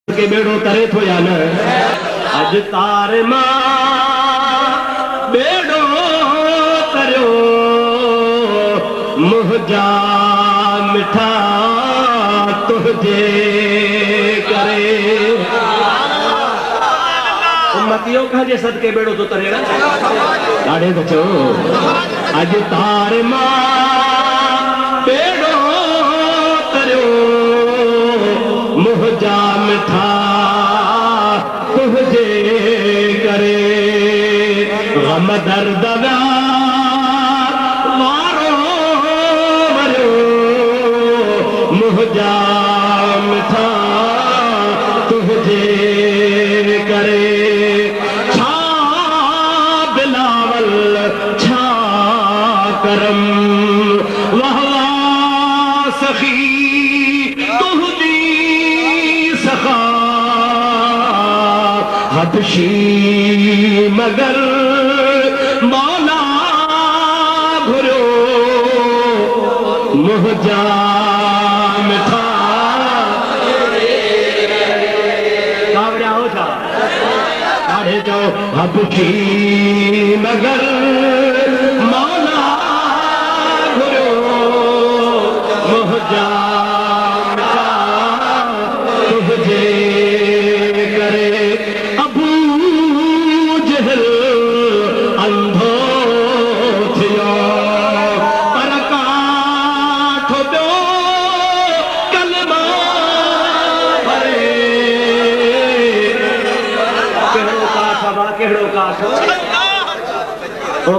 के बेड़ो तरे थो या न अज तारे मां बेड़ो तरियो मुंहिंजा मिठा तुझे करे उम्मतियों का जे सदके बेड़ो तो तरे ना ॾाढे तो चो अज तारे मां बेड़ो तरियो मुंहिंजा मिठा तुझे करे गम दर्द वारो मरियो मुंहिंजा मिठा तुझे करे छा बिलावल छा करम वाह वाह सखी हबशी मगर मौला घुरो मुंहिंजा मिठा कावड़िया हो छा ॾाढे चओ हबशी मगर मौला घुरो मुंहिंजा मिठा तुझे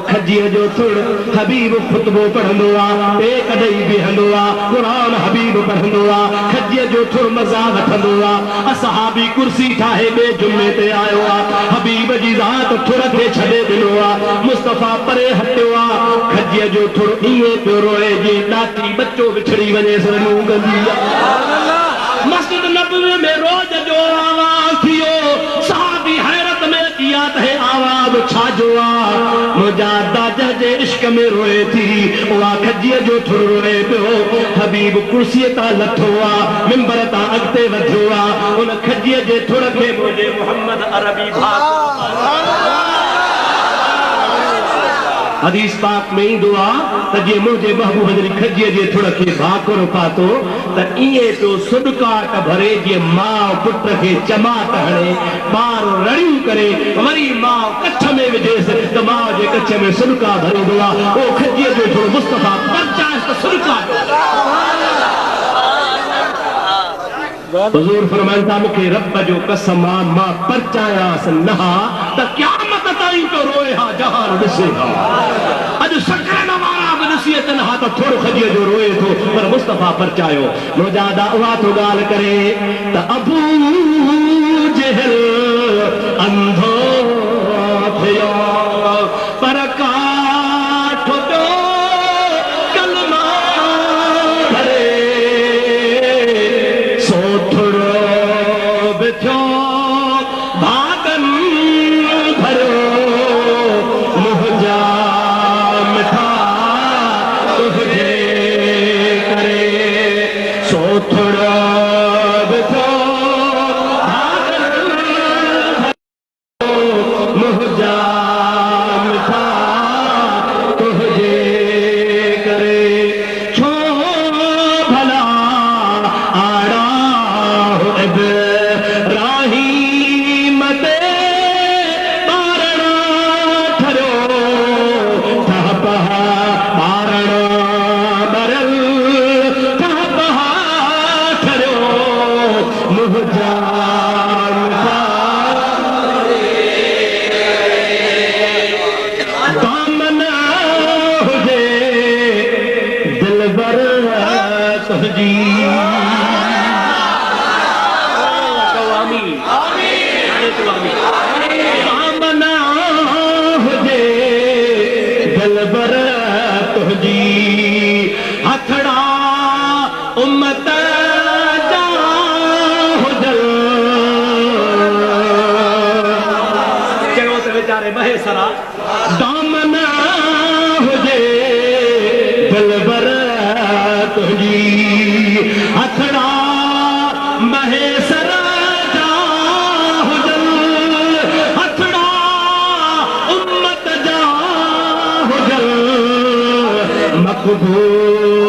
खजीअ जो थुड़ हबीब खुतबो पढ़ंदो आहे कॾहिं बीहंदो आहे क़ुरान हबीब पढ़ंदो आहे खजीअ जो थुड़ मज़ा वठंदो आहे असहाबी कुर्सी ठाहे ॿिए जुमे ते आयो आहे हबीब जी ज़ात थुड़ खे छॾे ॾिनो आहे मुस्तफ़ा परे हटियो आहे खजीअ जो थुड़ ईअं पियो रोए जीअं ॾाठी बच्चो विछड़ी वञे सनू गंदी मस्जिद नबवी में रोज जो आवाज़ थियो सहाबी हैरत में किया तहे आवाज़ छाजो आहे मुंहिंजा दादा जे इश्क में रोए थी उहा खजीअ जो थुड़ रोए पियो हबीब कुर्सीअ तां लथो आहे मिंबर तां अॻिते वधियो आहे उन खजीअ जे थुड़ खे मुंहिंजे मोहम्मद अरबी भाउ हदीस पाक में ईंदो आहे त जीअं मुंहिंजे महबूब जी खजीअ जे थुड़ खे भाकुर पातो त ईअं पियो सुॾकाट भरे जीअं माउ पुट खे चमाट हणे ॿार रड़ियूं करे वरी माउ कच्छ में विझेसि त माउ जे कच्छ में सुॾका भरींदो आहे उहो खजीअ जो थुड़ मुस्तफ़ा परचाएसि त सुॾका हुज़ूर फरमाइनि था मूंखे रब जो कसम आहे मां परचायांसि न हा त क़यामत ताईं तो रोए हा जहान ॾिसे हा अॼु सकरन वारा बि ॾिसी अचनि हा त थोरो खजीअ जो रोए थो पर मुस्तफ़ा परचायो मुंहिंजा उहा थो ॻाल्हि करे त अबू जहल अंधो थियो पर काठ पियो कलमा भरे सो थोरो बि थियो भागन भरियो मुंहिंजा मिठा तुझे करे सो थोरो बि थियो मुंहिंजा मिठा तुझे करे छो भला आड़ा इब्राहीम ते ॿारणा ठरियो ठह पहा ॿारणा ॿरल ठह पहा ठरियो मुंहिंजा दामन हुजे दिलबर तुंहिंजी दामन हुजे दिलबर तुंहिंजी हथड़ा उम्मत जा हुजल चयो त वीचारे बहे सरा दामन हुजे दिलबर तुंहिंजी हथड़ा महेसर जा मक़बूल